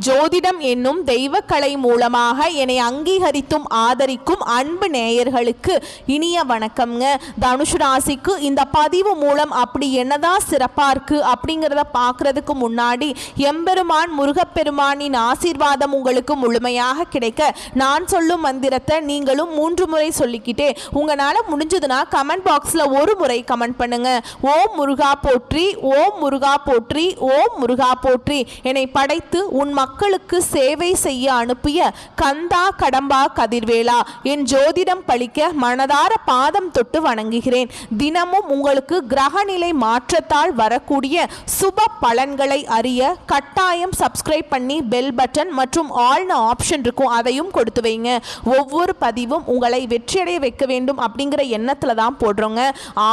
ஜோதிடம் என்னும் தெய்வக்கலை மூலமாக என்னை அங்கீகரித்தும் ஆதரிக்கும் அன்பு நேயர்களுக்கு இனிய வணக்கம்ங்க. தனுஷ் ராசிக்கு இந்த பதிவு மூலம் அப்படி என்னதான் சிறப்பாக இருக்குது அப்படிங்கிறத பார்க்குறதுக்கு முன்னாடி எம்பெருமான் முருகப்பெருமானின் ஆசீர்வாதம் உங்களுக்கு முழுமையாக கிடைக்க நான் சொல்லும் மந்திரத்தை நீங்களும் 3 முறை சொல்லிக்கிட்டே உங்களால் முடிஞ்சதுன்னா கமெண்ட் பாக்ஸில் ஒரு முறை கமெண்ட் பண்ணுங்க. ஓம் முருகா போற்றி, ஓம் முருகா போற்றி, ஓம் முருகா போற்றி. என்னை படைத்து உன் மக்களுக்கு சேவை செய்ய அனுப்பிய கந்தா கடம்பா கதிர்வேலா, என் ஜோதிடம் பழிக்க மனதார பாதம் தொட்டு வணங்குகிறேன். தினமும் உங்களுக்கு கிரகநிலை மாற்றத்தால் வரக்கூடிய சுப பலன்களை அறிய கட்டாயம் சப்ஸ்கிரைப் பண்ணி பெல் பட்டன் மற்றும் ஆல்ன ஆப்ஷன் இருக்கும், அதையும் கொடுத்து வைங்க. ஒவ்வொரு பதிவும் உங்களை வெற்றியடைய வைக்க வேண்டும் அப்படிங்கிற எண்ணத்தில் தான் போடுறோங்க.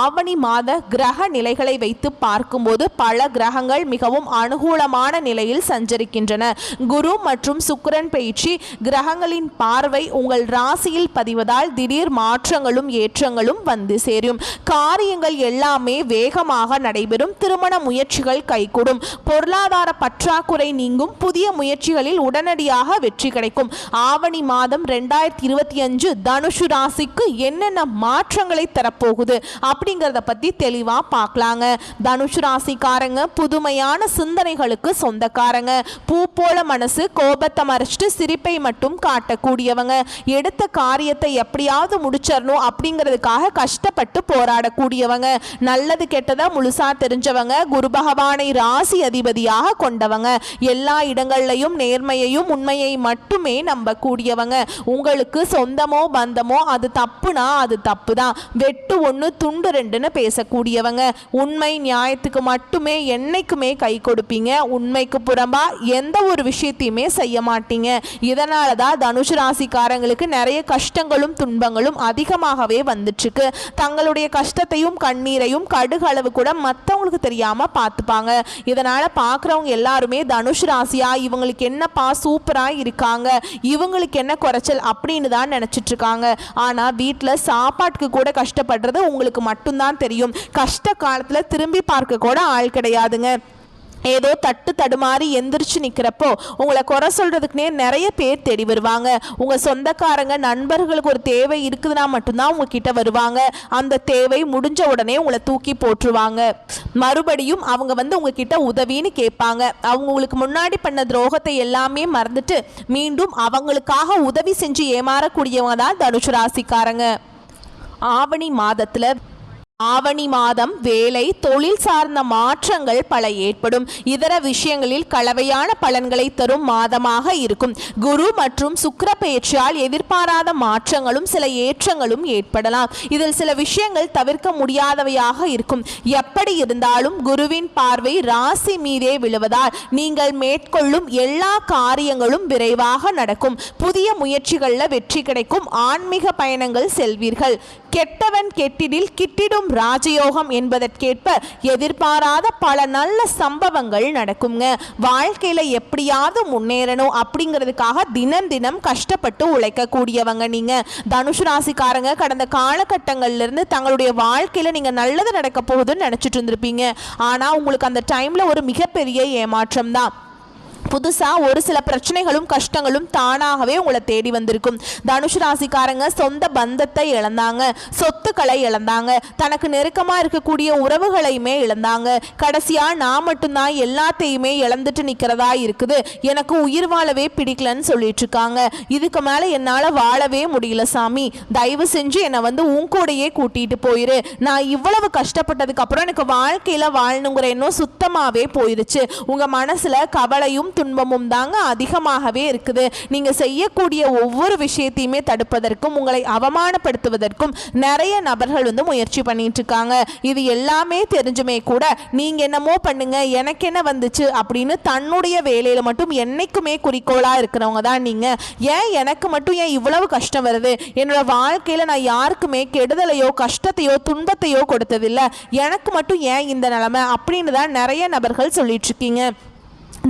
ஆவணி மாத கிரக நிலைகளை வைத்து பார்க்கும்போது பல கிரகங்கள் மிகவும் அனுகூலமான நிலையில் சஞ்சரிக்கின்றன. குரு மற்றும் சுக்கிரன் பயிற்சி கிரகங்களின் பார்வை உங்கள் ராசியில் பதிவதால் திடீர் மாற்றங்களும் ஏற்றங்களும் வந்து சேரும். காரியங்கள் எல்லாமே வேகமாக நடைபெறும். திருமண முயற்சிகள் கைகூடும். பொருளாதார பற்றாக்குறை நீங்கும். புதிய முயற்சிகளில் உடனடியாக வெற்றி கிடைக்கும். ஆவணி மாதம் 2025 தனுஷு ராசிக்கு என்னென்ன மாற்றங்களை தரப்போகுது அப்படிங்கிறத பத்தி தெளிவா பார்க்கலாங்க. தனுஷு ராசிக்காரங்க புதுமையான சிந்தனைகளுக்கு சொந்தக்காரங்க. பூ போல மனசு, கோபத்தை மறைச்சிட்டு சிரிப்பை மட்டும் காட்டக்கூடியவங்க. எடுத்த காரியத்தை எப்படியாவது முடிச்சிடணும் அப்படிங்கிறதுக்காக கஷ்டப்பட்டு போராடக்கூடியவங்க. நல்லது கெட்டதை முழுசா தெரிஞ்சவங்க. குரு பகவானை ராசி அதிபதியாக கொண்டவங்க. எல்லா இடங்கள்லையும் நேர்மையையும் உண்மையை மட்டுமே நம்பக்கூடியவங்க. உங்களுக்கு சொந்தமோ பந்தமோ அது தப்புனா அது தப்பு தான். வெட்டு ஒன்று துண்டு ரெண்டுன்னு பேசக்கூடியவங்க. உண்மை நியாயத்துக்கு மட்டுமே என்னைக்குமே கை கொடுப்பீங்க. உண்மைக்கு புறம்பா எந்த ஒரு விஷயத்தையுமே செய்ய மாட்டீங்க. இதனால தான் தனுஷ் ராசிக்காரங்களுக்கு நிறைய கஷ்டங்களும் துன்பங்களும் அதிகமாகவே வந்துட்டுருக்கு. தங்களுடைய கஷ்டத்தையும் கண்ணீரையும் கடுகளவு கூட மற்றவங்களுக்கு தெரியாம பார்த்துப்பாங்க. இதனால பார்க்குறவங்க எல்லாருமே தனுஷ் ராசியா இவங்களுக்கு என்னப்பா சூப்பரா இருக்காங்க, இவங்களுக்கு என்ன குறைச்சல் அப்படின்னு தான் நினைச்சிட்டு இருக்காங்க. ஆனா வீட்டில் சாப்பாட்டுக்கு கூட கஷ்டப்படுறது உங்களுக்கு மட்டும்தான் தெரியும். கஷ்ட காலத்துல திரும்பி பார்க்க கூட ஆள் கிடையாதுங்க. ஏதோ தட்டு தடுமாறி எந்திரிச்சு நிற்கிறப்போ உங்களை குறை சொல்கிறதுக்குனே நிறைய பேர் தேடி வருவாங்க. உங்கள் சொந்தக்காரங்க நண்பர்களுக்கு ஒரு தேவை இருக்குதுன்னா மட்டும்தான் உங்ககிட்ட வருவாங்க. அந்த தேவை முடிஞ்ச உடனே உங்களை தூக்கி போட்டுருவாங்க. மறுபடியும் அவங்க உங்ககிட்ட உதவின்னு கேட்பாங்க. அவங்க உங்களுக்கு முன்னாடி பண்ண துரோகத்தை எல்லாமே மறந்துட்டு மீண்டும் அவங்களுக்காக உதவி செஞ்சு ஏமாறக்கூடியவங்க தான் தனுஷு ராசிக்காரங்க. ஆவணி மாதம் வேலை தொழில் சார்ந்த மாற்றங்கள் பல ஏற்படும். இதர விஷயங்களில் கலவையான பலன்களை தரும் மாதமாக இருக்கும். குரு மற்றும் சுக்கிர பெயர்ச்சியால் எதிர்பாராத மாற்றங்களும் சில ஏற்றங்களும் ஏற்படலாம். இதில் சில விஷயங்கள் தவிர்க்க முடியாதவையாக இருக்கும். எப்படி இருந்தாலும் குருவின் பார்வை ராசி மீதே விழுவதால் நீங்கள் மேற்கொள்ளும் எல்லா காரியங்களும் விரைவாக நடக்கும். புதிய முயற்சிகளில் வெற்றி கிடைக்கும். ஆன்மீக பயணங்கள் செல்வீர்கள். கெட்டவன் கெட்டிடில் கிட்டிடும் ராஜயோகம் என்பதற்கேற்ப எதிர்பாராத பல நல்ல சம்பவங்கள் நடக்குங்க. வாழ்க்கையில எப்படியாவது முன்னேறணும் அப்படிங்கிறதுக்காக தினம் தினம் கஷ்டப்பட்டு உழைக்கக்கூடியவங்க நீங்க. தனுஷு ராசிக்காரங்க கடந்த காலகட்டங்கள்ல இருந்து தங்களுடைய வாழ்க்கையில நீங்க நல்லது நடக்க போகுதுன்னு நினைச்சிட்டு இருந்திருப்பீங்க. ஆனா உங்களுக்கு அந்த டைம்ல ஒரு மிகப்பெரிய ஏமாற்றம் தான். புதுசாக ஒரு சில பிரச்சனைகளும் கஷ்டங்களும் தானாகவே உங்களை தேடி வந்திருக்கும். தனுஷ் ராசிக்காரங்க சொந்த பந்தத்தை இழந்தாங்க, சொத்துக்களை இழந்தாங்க, தனக்கு நெருக்கமாக இருக்கக்கூடிய உறவுகளையுமே இழந்தாங்க. கடைசியாக நான் மட்டும்தான் எல்லாத்தையுமே இழந்துட்டு நிற்கிறதா இருக்குது, எனக்கு உயிர் வாழவே பிடிக்கலன்னு சொல்லிட்டு இருக்காங்க. இதுக்கு மேலே என்னால் வாழவே முடியல சாமி, தயவு செஞ்சு என்னை உன் கூடையே கூட்டிகிட்டு போயிரு. நான் இவ்வளவு கஷ்டப்பட்டதுக்கு அப்புறம் எனக்கு வாழ்க்கையில் வாழணுங்கிற எண்ணம் சுத்தமாகவே போயிருச்சு. உங்கள் மனசில் கவலையும் துன்பமும் தாங்க அதிகமாகவே இருக்குது. நீங்க செய்யக்கூடிய ஒவ்வொரு விஷயத்தையுமே தடுப்பதற்கும் உங்களை அவமானப்படுத்துவதற்கும் நிறைய நபர்கள் முயற்சி பண்ணிட்டு இருக்காங்க. இது எல்லாமே தெரிஞ்சுமே கூட நீங்க என்னமோ பண்ணுங்க எனக்கு என்ன வந்துச்சு அப்படின்னு தன்னுடைய வேலையில மட்டும் என்னைக்குமே குறிக்கோளா இருக்கிறவங்க தான் நீங்க. ஏன் எனக்கு மட்டும் ஏன் இவ்வளவு கஷ்டம் வருது, என்னோட வாழ்க்கையில நான் யாருக்குமே கெடுதலையோ கஷ்டத்தையோ துன்பத்தையோ கொடுத்ததில்லை, எனக்கு மட்டும் ஏன் இந்த நிலைமை அப்படின்னு தான் நிறைய நபர்கள் சொல்லிட்டு இருக்கீங்க.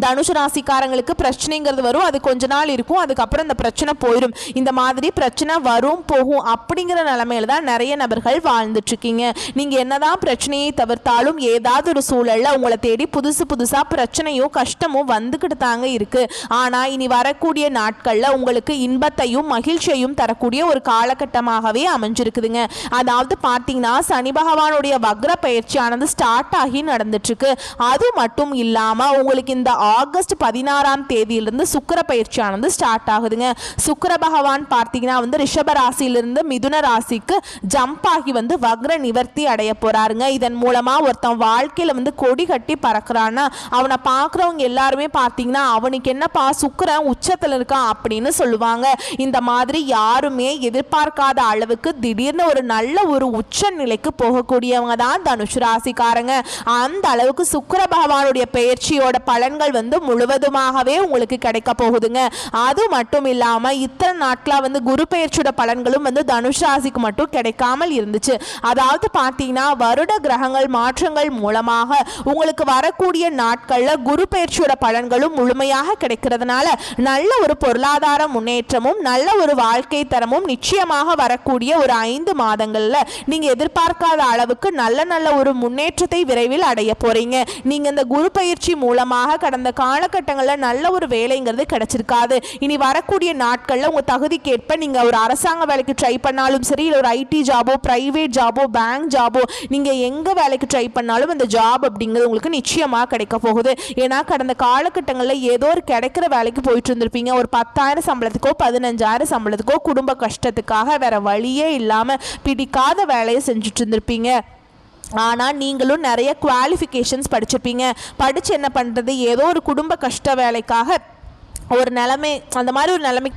தனுசு ராசிக்காரங்களுக்கு பிரச்சனைங்கிறது வரும், அது கொஞ்ச நாள் இருக்கும், அதுக்கப்புறம் இந்த பிரச்சனை போயிடும். இந்த மாதிரி பிரச்சனை வரும் போகும் அப்படிங்கிற நிலைமையில தான் நிறைய நபர்கள் வாழ்ந்துட்டு இருக்கீங்க. நீங்க என்னதான் பிரச்சனையை தவிர்த்தாலும் ஏதாவது ஒரு சூழல்ல உங்களை தேடி புதுசு புதுசா பிரச்சனையும் கஷ்டமும் வந்துகிட்டு தாங்க இருக்கு. ஆனா இனி வரக்கூடிய நாட்கள்ல உங்களுக்கு இன்பத்தையும் மகிழ்ச்சியையும் தரக்கூடிய ஒரு காலகட்டமாகவே அமைஞ்சிருக்குதுங்க. அதாவது பார்த்தீங்கன்னா சனி பகவானுடைய வக்ர பயிற்சியானது ஸ்டார்ட் ஆகி நடந்துட்டு இருக்கு. அது மட்டும் இல்லாம உங்களுக்கு இந்த ஆகஸ்ட் 16ஆம் தேதியிலிருந்து சுக்கிர பயிற்சியானது ஸ்டார்ட் ஆகுதுங்க. சுக்கிர பகவான் பார்த்தீங்கன்னா ரிஷப ராசியிலிருந்து மிதுன ராசிக்கு ஜம்ப் ஆகி வக்ர நிவர்த்தி அடைய போறாருங்க. இதன் மூலமா ஒருத்தன் வாழ்க்கையில கொடி கட்டி பறக்கிறான்னா அவனை பார்க்குறவங்க எல்லாருமே பார்த்தீங்கன்னா அவனுக்கு என்னப்பா சுக்கிரன் உச்சத்தில் இருக்கான் அப்படின்னு சொல்லுவாங்க. இந்த மாதிரி யாருமே எதிர்பார்க்காத அளவுக்கு திடீர்னு ஒரு நல்ல ஒரு உச்ச நிலைக்கு போகக்கூடியவங்க தான் தனுசு ராசிக்காரங்க. அந்த அளவுக்கு சுக்கிர பகவானுடைய பயிற்சியோட பலன்கள் முழுவதுமாகவே உங்களுக்கு கிடைக்க போகுதுங்க. அது மட்டும் இல்லாம இத்தனை நாட்களா குரு பெயர்ச்சியோட பலன்களும் தனுஷ் ராசிக்கு மட்டும் கிடைக்காமல் இருந்துச்சு. அதாவது பார்த்தீங்கன்னா வருட கிரகங்கள் மாற்றங்கள் மூலமாக உங்களுக்கு வரக்கூடிய நாட்கள்ல குரு பெயர்ச்சியோட பலன்களும் முழுமையாக கிடைக்கிறதுனால நல்ல ஒரு பொருளாதார முன்னேற்றமும் நல்ல ஒரு வாழ்க்கை தரமும் நிச்சயமாக வரக்கூடிய ஒரு 5 மாதங்கள்ல நீங்க எதிர்பார்க்காத அளவுக்கு நல்ல நல்ல ஒரு முன்னேற்றத்தை விரைவில் அடைய போறீங்க. நீங்க இந்த குரு பயிற்சி மூலமாக கடந்த காலகட்டங்களில் நல்ல ஒரு வேலைங்கிறது கிடைச்சிருக்காது. இனி வரக்கூடிய நாட்களில் உங்கள் தகுதிக்கேற்ப நீங்கள் ஒரு அரசாங்க வேலைக்கு ட்ரை பண்ணாலும் சரி, இல்லை ஒரு ஐடி ஜாபோ, பிரைவேட் ஜாபோ, பேங்க் ஜாபோ, நீங்கள் எங்கே வேலைக்கு ட்ரை பண்ணாலும் அந்த ஜாப் அப்படிங்கிறது உங்களுக்கு நிச்சயமாக கிடைக்க போகுது. ஏன்னா கடந்த காலகட்டங்களில் ஏதோ ஒரு கிடைக்கிற வேலைக்கு போயிட்டு இருந்திருப்பீங்க. ஒரு 10,000 சம்பளத்துக்கோ 15,000 சம்பளத்துக்கோ குடும்ப கஷ்டத்துக்காக வேற வழியே இல்லாமல் பிடிக்காத வேலையை செஞ்சுட்டு இருந்திருப்பீங்க. ஆனால் நீங்களும் நிறைய குவாலிஃபிகேஷன்ஸ் படிச்சிருப்பீங்க. படித்து என்ன பண்ணுறது, ஏதோ ஒரு குடும்ப கஷ்ட வேலைக்காக ஒரு நிலைமை, அந்த மாதிரி ஒரு நிலைமை.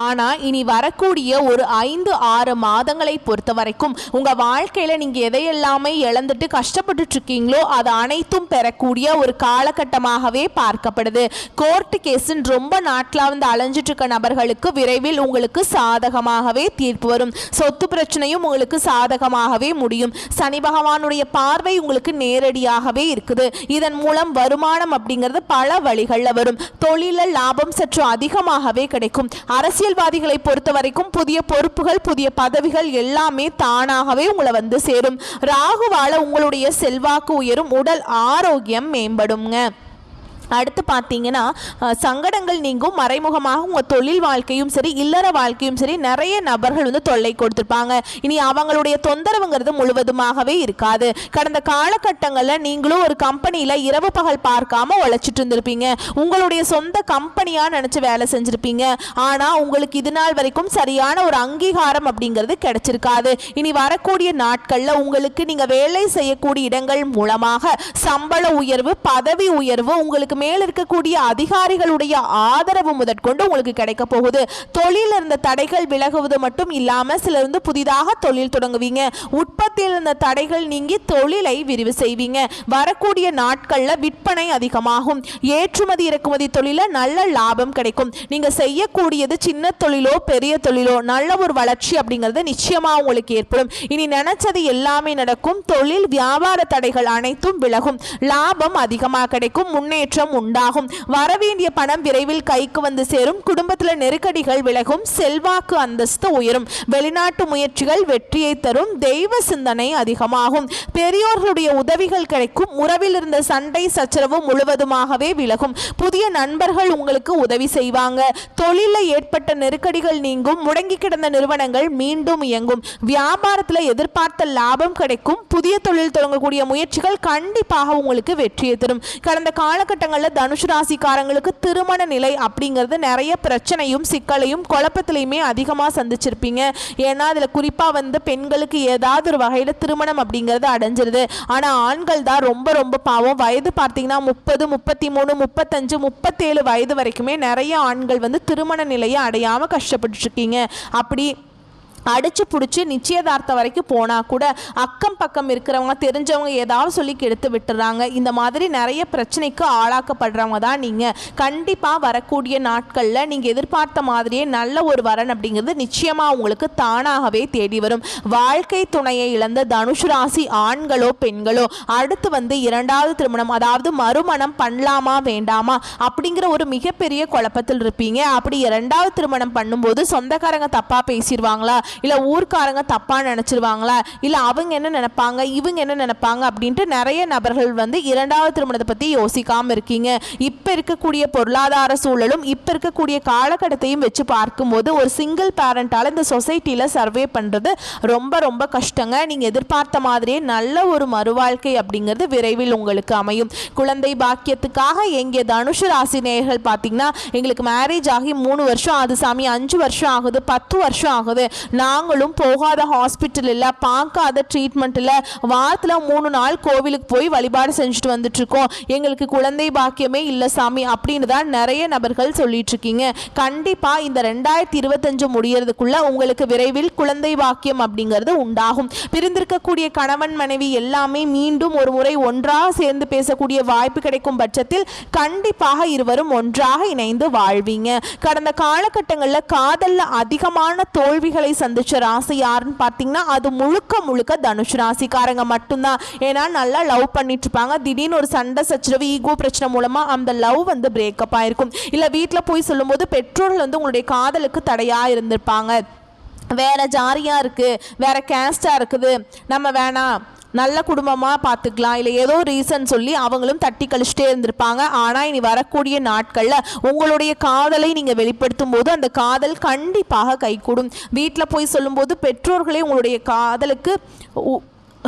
ஆனால் இனி வரக்கூடிய ஒரு 5-6 மாதங்களை பொறுத்த வரைக்கும் உங்கள் வாழ்க்கையில் நீங்கள் எதையெல்லாமே இழந்துட்டு கஷ்டப்பட்டு இருக்கீங்களோ அது அனைத்தும் பெறக்கூடிய ஒரு காலகட்டமாகவே பார்க்கப்படுது. கோர்ட்டு கேஸுன்னு ரொம்ப நாட்டில் அலைஞ்சிட்டு இருக்க நபர்களுக்கு விரைவில் உங்களுக்கு சாதகமாகவே தீர்ப்பு வரும். சொத்து பிரச்சனையும் உங்களுக்கு சாதகமாகவே முடியும். சனி பகவானுடைய பார்வை உங்களுக்கு நேரடியாகவே இருக்குது. இதன் மூலம் வருமானம் அப்படிங்கிறது பல வழிகளில் வரும். தொழிலில் லாபம் சற்று அதிகமாகவே கிடைக்கும். அரசியல்வாதிகளை பொறுத்த வரைக்கும் புதிய பொறுப்புகள், புதிய பதவிகள் எல்லாமே தானாகவே உங்களை சேரும். ராகுவால உங்களுடைய செல்வாக்கு உயரும், உடல் ஆரோக்கியம் மேம்படுங்க. அடுத்து பார்த்தீங்கன்னா சங்கடங்கள் நீங்கும். மறைமுகமாக உங்கள் தொழில் வாழ்க்கையும் சரி, இல்லற வாழ்க்கையும் சரி, நிறைய நபர்கள் தொல்லை கொடுத்துருப்பாங்க. இனி அவங்களுடைய தொந்தரவுங்கிறது முழுவதுமாகவே இருக்காது. கடந்த காலகட்டங்களில் நீங்களும் ஒரு கம்பெனியில் இரவு பகல் பார்க்காம உழைச்சிட்டு இருந்திருப்பீங்க. உங்களுடைய சொந்த கம்பெனியாக நினச்சி வேலை செஞ்சுருப்பீங்க. ஆனால் உங்களுக்கு இது நாள் வரைக்கும் சரியான ஒரு அங்கீகாரம் அப்படிங்கிறது கிடைச்சிருக்காது. இனி வரக்கூடிய நாட்களில் உங்களுக்கு நீங்கள் வேலை செய்யக்கூடிய இடங்கள் மூலமாக சம்பள உயர்வு, பதவி உயர்வு, உங்களுக்கு மேல் இருக்கக்கூடிய அதிகாரிகளுடைய ஆதரவு முதற்கொண்டு உங்களுக்கு கிடைக்க போகுது. தொழில் இருந்த தடைகள் விலகுவது மட்டும் இல்லாமல் சிலர் புதிதாக தொழில் தொடங்குவீங்க. உற்பத்தியில் இருந்த தடைகள் நீங்கி தொழிலை விரிவு செய்வீங்க. வரக்கூடிய நாட்களில் விற்பனை அதிகமாகும். ஏற்றுமதி இறக்குமதி தொழில நல்ல லாபம் கிடைக்கும். நீங்க செய்யக்கூடியது சின்ன தொழிலோ பெரிய தொழிலோ நல்ல ஒரு வளர்ச்சி அப்படிங்கிறது நிச்சயமா உங்களுக்கு ஏற்படும். இனி நினைச்சது எல்லாமே நடக்கும். தொழில் வியாபார தடைகள் அனைத்தும் விலகும். லாபம் அதிகமாக கிடைக்கும். முன்னேற்றம் உண்டாகும். வரவேண்டிய பணம் விரைவில் கைக்கு சேரும். குடும்பத்தில் நெருக்கடிகள் விலகும். செல்வாக்கு அந்தஸ்து உயரும். வெளிநாட்டு முயற்சிகள் வெற்றியை தரும். தெய்வ சிந்தனை அதிகமாகும். பெரியோர்களுடைய உதவிகள் கிடைக்கும். உறவில் இருந்த சண்டை சச்சரவு முழுவதுமாகவே விலகும். புதிய நண்பர்கள் உங்களுக்கு உதவி செய்வாங்க. தொழிலில் ஏற்பட்ட நெருக்கடிகள் நீங்கும். முடங்கி கிடந்த நிறுவனங்கள் மீண்டும் இயங்கும். வியாபாரத்தில் எதிர்பார்த்த லாபம் கிடைக்கும். புதிய தொழில் தொடங்கக்கூடிய முயற்சிகள் கண்டிப்பாக உங்களுக்கு வெற்றியை தரும். கடந்த காலகட்டங்கள் தனுசு ராசிக்காரங்களுக்கு திருமண நிலை அப்படிங்கிறது நிறைய பிரச்சனையும் சிக்கலையும் குழப்பத்திலையுமே அதிகமாக சந்திச்சிருப்பீங்க. ஏன்னா அதில் குறிப்பாக பெண்களுக்கு ஏதாவது ஒரு வகையில் திருமணம் அப்படிங்கிறது அடைஞ்சிருது. ஆனால் ஆண்கள் தான் ரொம்ப ரொம்ப பாவம். வயது பார்த்தீங்கன்னா 30, 33, 35, 37 வயது வரைக்குமே நிறைய ஆண்கள் திருமண நிலையை அடையாமல் கஷ்டப்பட்டு இருக்கீங்க. அப்படி அடிச்சு பிடிச்சி நிச்சயதார்த்தம் வரைக்கும் போனால் கூட அக்கம் பக்கம் இருக்கிறவங்க தெரிஞ்சவங்க ஏதாவது சொல்லி கெடுத்து விட்டுறாங்க. இந்த மாதிரி நிறைய பிரச்சனைக்கு ஆளாக்கப்படுறவங்க தான் நீங்கள். கண்டிப்பாக வரக்கூடிய நாட்களில் நீங்கள் எதிர்பார்த்த மாதிரியே நல்ல ஒரு வரன் அப்படிங்கிறது நிச்சயமாக உங்களுக்கு தானாகவே தேடி வரும். வாழ்க்கை துணையை இழந்த தனுசு ராசி ஆண்களோ பெண்களோ அடுத்து வந்து இரண்டாவது திருமணம், அதாவது மறுமணம் பண்ணலாமா வேண்டாமா அப்படிங்கிற ஒரு மிகப்பெரிய குழப்பத்தில் இருப்பீங்க. அப்படி இரண்டாவது திருமணம் பண்ணும்போது சொந்தக்காரங்க தப்பாக பேசிடுவாங்களா, இல்லை ஊர்க்காரங்க தப்பாக நினச்சிருவாங்களா, இல்லை அவங்க என்ன நினைப்பாங்க இவங்க என்ன நினைப்பாங்க அப்படின்ட்டு நிறைய நபர்கள் வந்து இரண்டாவது திருமணத்தை பற்றி யோசிக்காமல் இருக்கீங்க. இப்போ இருக்கக்கூடிய பொருளாதார சூழலும் இப்போ இருக்கக்கூடிய காலகட்டத்தையும் வச்சு பார்க்கும்போது ஒரு சிங்கிள் பேரண்டால் இந்த சொசைட்டியில் சர்வே பண்ணுறது ரொம்ப ரொம்ப கஷ்டங்க. நீங்கள் எதிர்பார்த்த மாதிரியே நல்ல ஒரு மறுவாழ்க்கை அப்படிங்கிறது விரைவில் உங்களுக்கு அமையும். குழந்தை பாக்கியத்துக்காக எங்கே தனுசு ராசி நேயர்கள் பார்த்தீங்கன்னா எங்களுக்கு மேரேஜ் ஆகி 3 வருஷம் ஆகுது சாமி, 5 வருஷம் ஆகுது, 10 வருஷம் ஆகுது, நாங்களும் போகாத ஹாஸ்பிட்டல் இல்லை, பார்க்காத ட்ரீட்மெண்ட் இல்லை, வாரத்தில் 3 நாள் கோவிலுக்கு போய் வழிபாடு செஞ்சுட்டு வந்துட்டு இருக்கோம், எங்களுக்கு குழந்தை பாக்கியமே இல்லை சாமி அப்படின்னு தான் நிறைய நபர்கள் சொல்லிட்டு இருக்கீங்க. கண்டிப்பாக இந்த 2025 முடியறதுக்குள்ள உங்களுக்கு விரைவில் குழந்தை பாக்கியம் அப்படிங்கிறது உண்டாகும். பிரிந்திருக்கக்கூடிய கணவன் மனைவி எல்லாமே மீண்டும் ஒரு முறை ஒன்றாக சேர்ந்து பேசக்கூடிய வாய்ப்பு கிடைக்கும் பட்சத்தில் கண்டிப்பாக இருவரும் ஒன்றாக இணைந்து வாழ்வீங்க. கடந்த காலகட்டங்களில் காதல்ல அதிகமான தோல்விகளை சந்திச்ச ராசி யாருன்னு பார்த்தீங்கன்னா அது முழுக்க முழுக்க தனுசு ராசிக்காரங்க மட்டும்தான். ஏன்னா நல்லா லவ் பண்ணிட்டு இருப்பாங்க, திடீர்னு ஒரு சண்டை சச்சரவு ஈகோ பிரச்சனை மூலமா அந்த லவ் வந்து பிரேக்கப் ஆயிருக்கும். இல்லை வீட்டில் போய் சொல்லும்போது பெற்றோர்கள் வந்து உங்களுடைய காதலுக்கு தடையா இருந்திருப்பாங்க. வேற ஜாரியா இருக்கு, வேற கேஸ்டா இருக்குது, நம்ம வேணாம் நல்ல குடும்பமாக பார்த்துக்கலாம், இல்லை ஏதோ ரீசன் சொல்லி அவங்களும் தட்டி கழிச்சிட்டே இருந்திருப்பாங்க. ஆனால் இனி வரக்கூடிய நாட்களில் உங்களுடைய காதலை நீங்கள் வெளிப்படுத்தும் போது அந்த காதல் கண்டிப்பாக கைகூடும். வீட்டில் போய் சொல்லும்போது பெற்றோர்களே உங்களுடைய காதலுக்கு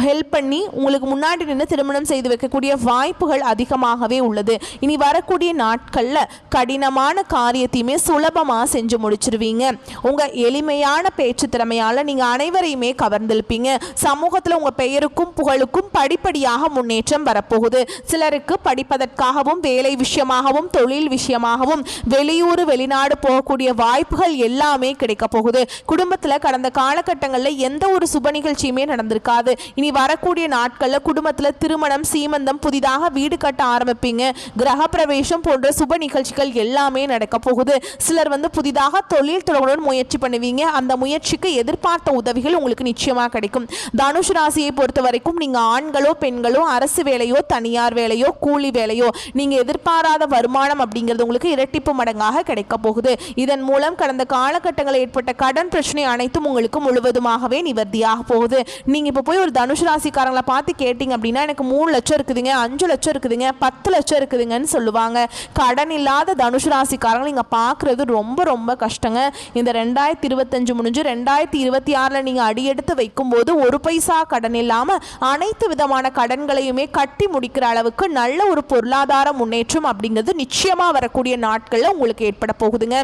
ஹெல்ப் பண்ணி உங்களுக்கு முன்னாடி நின்று திருமணம் செய்து வைக்கக்கூடிய வாய்ப்புகள் அதிகமாகவே உள்ளது. இனி வரக்கூடிய நாட்களில் கடினமான காரியத்தையுமே சுலபமாக செஞ்சு முடிச்சிருவீங்க. உங்கள் எளிமையான பேச்சு திறமையால் நீங்கள் அனைவரையுமே கவர்ந்திருப்பீங்க. சமூகத்தில் உங்கள் பெயருக்கும் புகழுக்கும் படிப்படியாக முன்னேற்றம் வரப்போகுது. சிலருக்கு படிப்பதற்காகவும் வேலை விஷயமாகவும் தொழில் விஷயமாகவும் வெளியூர் வெளிநாடு போகக்கூடிய வாய்ப்புகள் எல்லாமே கிடைக்க போகுது. குடும்பத்தில் கடந்த காலகட்டங்களில் எந்த ஒரு சுப நிகழ்ச்சியுமே நடந்திருக்காது. இனி வரக்கூடிய நாட்களில் குடும்பத்தில் திருமணம், சீமந்தம், புதிதாக வீடு கட்ட ஆரம்பிப்பீங்க. கிரக பிரவேசம் போன்ற சுப நிகழ்ச்சிகள் எல்லாமே நடக்க போகுது. சிலர் வந்து புதிதாக தொழில் தொடங்கணும்னு முயற்சி பண்ணுவீங்க. அந்த முயற்சிக்கு எதிர்பார்த்த உதவிகள் உங்களுக்கு நிச்சயமாக கிடைக்கும். தனுசு ராசியை பொறுத்த வரைக்கும் நீங்கள் ஆண்களோ பெண்களோ அரசு வேலையோ தனியார் வேலையோ கூலி வேலையோ நீங்கள் எதிர்பாராத வருமானம் அப்படிங்கிறது உங்களுக்கு இரட்டிப்பு மடங்காக கிடைக்க போகுது. இதன் மூலம் கடந்த காலகட்டங்களில் ஏற்பட்ட கடன் பிரச்சனை அனைத்தும் உங்களுக்கு முழுவதுமாகவே நிவர்த்தியாக போகுது. நீங்கள் இப்போ போய் ஒரு தனுசு ராசிக்காரங்களை பார்த்து கேட்டிங்க அப்படின்னா எனக்கு 3 லட்சம் இருக்குதுங்க, 5 லட்சம் இருக்குதுங்க, 10 லட்சம் இருக்குதுங்கன்னு சொல்லுவாங்க. கடன் இல்லாத தனுசு ராசிக்காரங்களை நீங்கள் பார்க்குறது ரொம்ப ரொம்ப கஷ்டங்க. இந்த 2025 முடிஞ்சு 2026 நீங்கள் அடியெடுத்து வைக்கும்போது 1 பைசா கடன் இல்லாமல் அனைத்து விதமான கடன்களையுமே கட்டி முடிக்கிற அளவுக்கு நல்ல ஒரு பொருளாதார முன்னேற்றம் அப்படிங்கிறது நிச்சயமாக வரக்கூடிய நாட்களில் உங்களுக்கு ஏற்பட போகுதுங்க.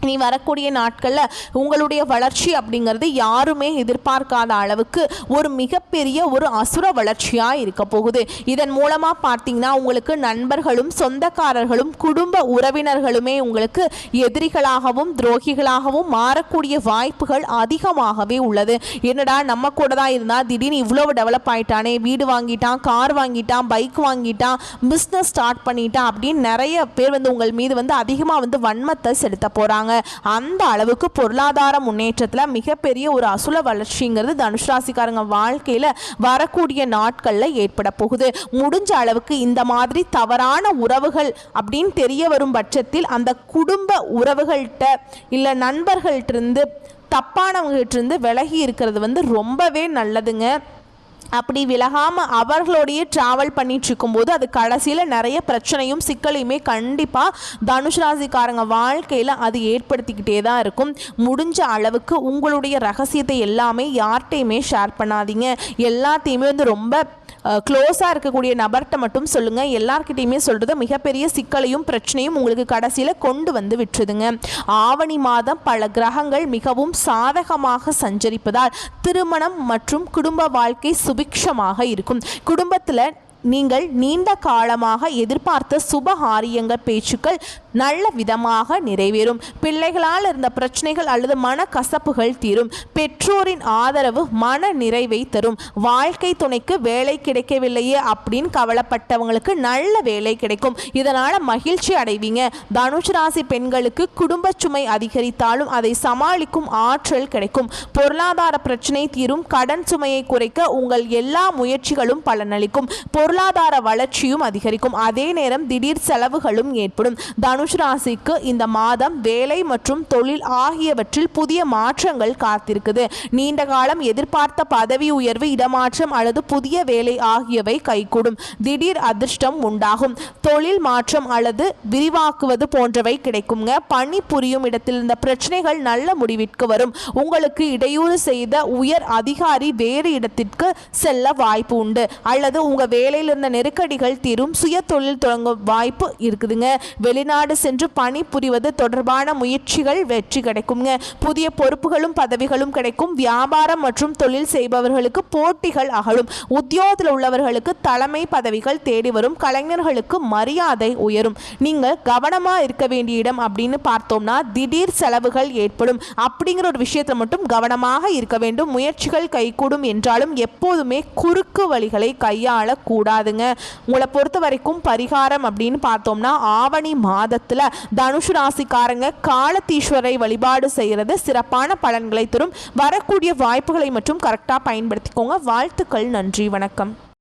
இனி வரக்கூடிய நாட்களில் உங்களுடைய வளர்ச்சி அப்படிங்கிறது யாருமே எதிர்பார்க்காத அளவுக்கு ஒரு மிகப்பெரிய ஒரு அசுர வளர்ச்சியாக இருக்க போகுது. இதன் மூலமாக பார்த்தீங்கன்னா உங்களுக்கு நண்பர்களும் சொந்தக்காரர்களும் குடும்ப உறவினர்களுமே உங்களுக்கு எதிரிகளாகவும் துரோகிகளாகவும் மாறக்கூடிய வாய்ப்புகள் அதிகமாகவே உள்ளது. என்னடா நம்ம கூட தான் இருந்தால் திடீர்னு இவ்வளோ டெவலப் ஆகிட்டானே, வீடு வாங்கிட்டான், கார் வாங்கிட்டான், பைக் வாங்கிட்டான், பிஸ்னஸ் ஸ்டார்ட் பண்ணிட்டான் அப்படின்னு நிறைய பேர் வந்து உங்கள் மீது வந்து அதிகமாக வந்து வன்மத்தை செலுத்த போகிறாங்க. அந்த அளவுக்கு பொருளாதார முன்னேற்றத்தில் மிகப்பெரிய ஒரு அசுல வளர்ச்சிங்கிறது தனுசு ராசிக்காரங்க வாழ்க்கையில் வரக்கூடிய நாட்களில் ஏற்பட போகுது. முடிஞ்ச அளவுக்கு இந்த மாதிரி தவறான உறவுகள் அப்படின்னு தெரிய வரும் பட்சத்தில் அந்த குடும்ப உறவுகள்கிட்ட இல்லை நண்பர்கள்ட்ட இருந்து தப்பானவங்ககிட்ட இருந்து விலகி இருக்கிறது வந்து ரொம்பவே நல்லதுங்க. அப்படி விலகாமல் அவர்களோடையே ட்ராவல் பண்ணிட்டு இருக்கும்போது அது கடைசியில் நிறைய பிரச்சனையும் சிக்கலையுமே கண்டிப்பாக தனுசு ராசிக்காரங்க வாழ்க்கையில் அது ஏற்படுத்திக்கிட்டே தான் இருக்கும். முடிஞ்ச அளவுக்கு உங்களுடைய ரகசியத்தை எல்லாமே யார்கிட்டையுமே ஷேர் பண்ணாதீங்க. எல்லாத்தையுமே வந்து ரொம்ப க்ளோஸாக இருக்கக்கூடிய நபர்கிட்ட மட்டும் சொல்லுங்கள். எல்லார்கிட்டையுமே சொல்கிறது மிகப்பெரிய சிக்கலையும் பிரச்சனையும் உங்களுக்கு கடைசியில் கொண்டு வந்து விட்டுருதுங்க. ஆவணி மாதம் பல கிரகங்கள் மிகவும் சாதகமாக சஞ்சரிப்பதால் திருமணம் மற்றும் குடும்ப வாழ்க்கை சுபிக்ஷமாக இருக்கும். குடும்பத்தில் நீங்கள் நீண்ட காலமாக எதிர்பார்த்த சுபகாரியங்கள் பேச்சுக்கள் நல்ல விதமாக நிறைவேறும். பிள்ளைகளால் இருந்த பிரச்சனைகள் அல்லது மனக்கசப்புகள் தீரும். பெற்றோரின் ஆதரவு மன நிறைவை தரும். வாழ்க்கை துணைக்கு வேலை கிடைக்கவில்லையே அப்படின்னு கவலைப்பட்டவங்களுக்கு நல்ல வேலை கிடைக்கும். இதனால மகிழ்ச்சி அடைவீங்க. தனுசு ராசி பெண்களுக்கு குடும்ப சுமை அதிகரித்தாலும் அதை சமாளிக்கும் ஆற்றல் கிடைக்கும். பொருளாதார பிரச்சனை தீரும். கடன் சுமையை குறைக்க உங்கள் எல்லா முயற்சிகளும் பலனளிக்கும். பொருளாதார வளர்ச்சியும் அதிகரிக்கும். அதே நேரம் திடீர் செலவுகளும் ஏற்படும். தனுசு ராசிக்கு இந்த மாதம் வேலை மற்றும் தொழில் ஆகியவற்றில் புதிய மாற்றங்கள் காத்திருக்குது. நீண்ட காலம் எதிர்பார்த்த பதவி உயர்வு, இடமாற்றம் அல்லது புதிய வேலை ஆகியவை கைகூடும். திடீர் அதிர்ஷ்டம் உண்டாகும். தொழில் மாற்றம் அல்லது விரிவாக்குவது போன்றவை கிடைக்குங்க. பணி புரியும் இடத்தில் இருந்த பிரச்சனைகள் நல்ல முடிவிற்கு வரும். உங்களுக்கு இடையூறு செய்த உயர் அதிகாரி வேறு இடத்திற்கு செல்ல வாய்ப்பு உண்டு அல்லது உங்க வேலையில் இருந்த நெருக்கடிகள் தீரும். சுய தொழில் தொடங்கும் வாய்ப்பு இருக்குதுங்க. வெளிநாடு சென்று பணி புரிவது தொடர்பான முயற்சிகள் வெற்றி கிடைக்குங்க. புதிய பொறுப்புகளும் பதவிகளும் கிடைக்கும். வியாபாரம் மற்றும் தொழில் செய்பவர்களுக்கு போட்டிகள் அகலும். உத்தியோகத்தில் உள்ளவர்களுக்கு தலைமை பதவிகள் தேடி வரும். கலைஞர்களுக்கு மரியாதை உயரும். நீங்கள் கவனமா இருக்க வேண்டிய இடம் அப்படின்னு பார்த்தோம்னா திடீர் செலவுகள் ஏற்படும். அப்படிங்கிற ஒரு விஷயத்தில் மட்டும் கவனமாக இருக்க வேண்டும். முயற்சிகள் கைகூடும் என்றாலும் எப்போதுமே குறுக்கு வழிகளை கையாள கூடாதுங்க. உங்களை பொறுத்த வரைக்கும் பரிகாரம் அப்படின்னு பார்த்தோம்னா ஆவணி மாதத்துல தனுசு ராசிக்காரங்க காலத்தீஸ்வரை வழிபாடு செய்யறது சிறப்பான பலன்களை தரும். வரக்கூடிய வாய்ப்புகளை மட்டும் கரெக்டா பயன்படுத்திக்கோங்க. வாழ்த்துக்கள். நன்றி. வணக்கம்.